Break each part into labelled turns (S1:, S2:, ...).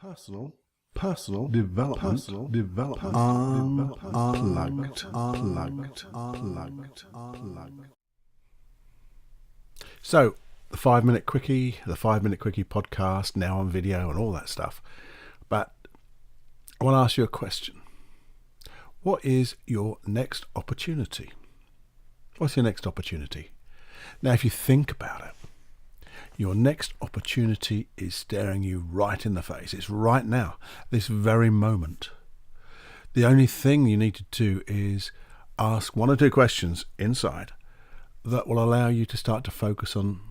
S1: personal development, unplugged. So, the 5-minute quickie, podcast, now on video and all that stuff. But I want to ask you a question. What is your next opportunity? What's your next opportunity? Now, if you think about it, your next opportunity is staring you right in the face. It's right now, this very moment. The only thing you need to do is ask 1 or 2 questions inside that will allow you to start to focus on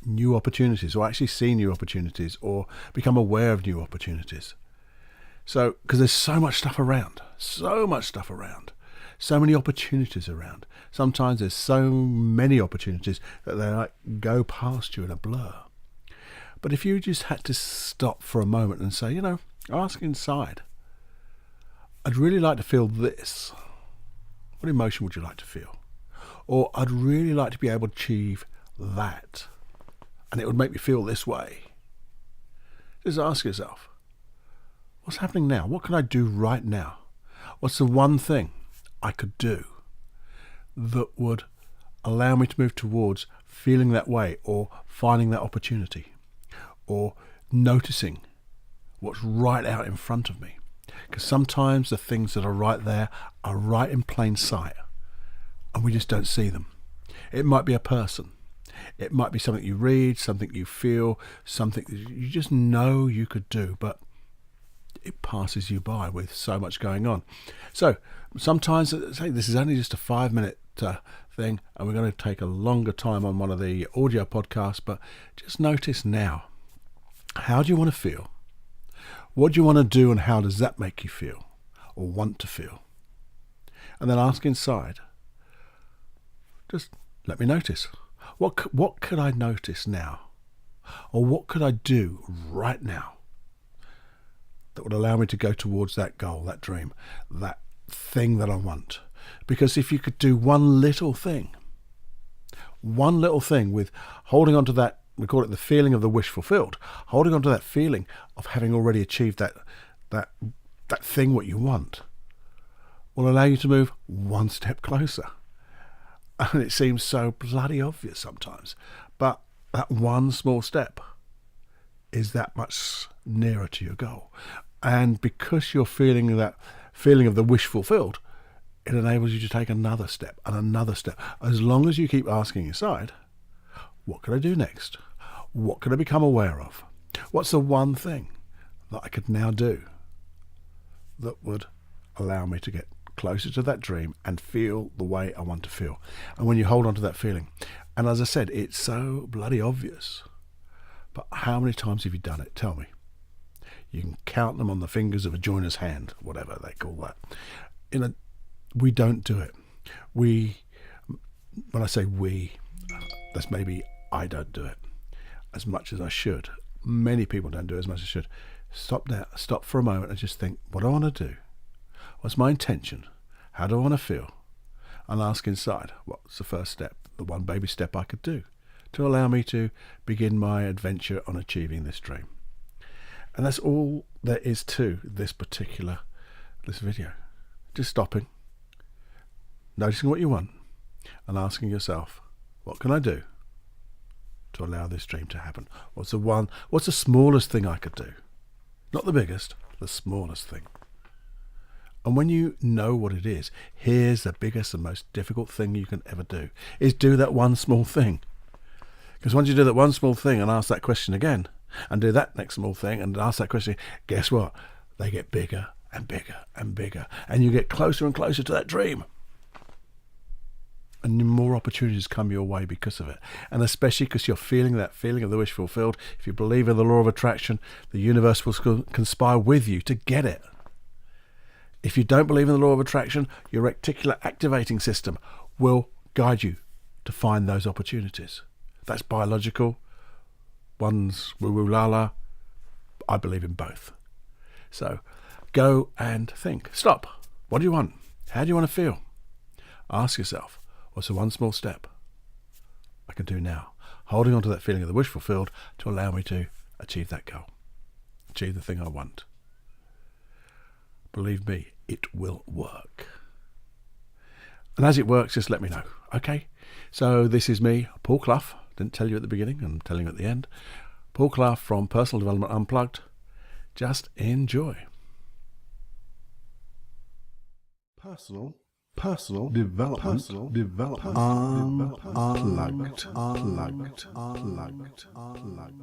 S1: new opportunities, or actually see new opportunities, or become aware of new opportunities. So, because there's so much stuff around, so many opportunities around. Sometimes there's so many opportunities that they like go past you in a blur. But if you just had to stop for a moment and say, ask inside, I'd really like to feel this. What emotion would you like to feel? Or I'd really like to be able to achieve that, and it would make me feel this way. Just ask yourself, what's happening now? What can I do right now? What's the one thing I could do that would allow me to move towards feeling that way, or finding that opportunity, or noticing what's right out in front of me? Because sometimes the things that are right there are right in plain sight, and we just don't see them. It might be a person. It might be something you read, something you feel, something that you just know you could do, but it passes you by with so much going on. So sometimes, say this is only just a 5-minute thing, and we're going to take a longer time on one of the audio podcasts, but just notice now, how do you want to feel? What do you want to do, and how does that make you feel, or want to feel? And then ask inside, just let me notice. What could I notice now? Or what could I do right now that would allow me to go towards that goal, that dream, that thing that I want? Because if you could do one little thing with holding on to that, we call it the feeling of the wish fulfilled, holding on to that feeling of having already achieved that thing what you want, will allow you to move one step closer. And it seems so bloody obvious sometimes, but that one small step is that much nearer to your goal. And because you're feeling that feeling of the wish fulfilled, it enables you to take another step and another step. As long as you keep asking inside, what can I do next? What can I become aware of? What's the one thing that I could now do that would allow me to get closer to that dream and feel the way I want to feel? And when you hold on to that feeling, and as I said, it's so bloody obvious, but how many times have you done it? Tell me. You can count them on the fingers of a joiner's hand, whatever they call that. We don't do it. When I say we, that's maybe I don't do it as much as I should. Many people don't do it as much as I should. Stop for a moment and just think, what do I want to do? What's my intention? How do I want to feel? And ask inside, what's the first step, the one baby step I could do to allow me to begin my adventure on achieving this dream? And that's all there is to this video. Just stopping, noticing what you want, and asking yourself, what can I do to allow this dream to happen? What's the smallest thing I could do? Not the biggest, the smallest thing. And when you know what it is, here's the biggest and most difficult thing you can ever do, is do that one small thing. Because once you do that one small thing and ask that question again, and do that next small thing and ask that question, guess what? They get bigger and bigger and bigger, and you get closer and closer to that dream. And more opportunities come your way because of it. And especially because you're feeling that feeling of the wish fulfilled. If you believe in the law of attraction, the universe will conspire with you to get it. If you don't believe in the law of attraction, your reticular activating system will guide you to find those opportunities. That's biological. One's woo-woo la-la. I believe in both. So go and think. Stop. What do you want? How do you want to feel? Ask yourself, what's the one small step I can do now, holding on to that feeling of the wish fulfilled to allow me to achieve that goal? achieve the thing I want. Believe me, it will work. And as it works, just let me know, okay? So this is me, Paul Clough. Didn't tell you at the beginning, I'm telling you at the end. Paul Clough from Personal Development Unplugged. Just enjoy. Personal development unplugged.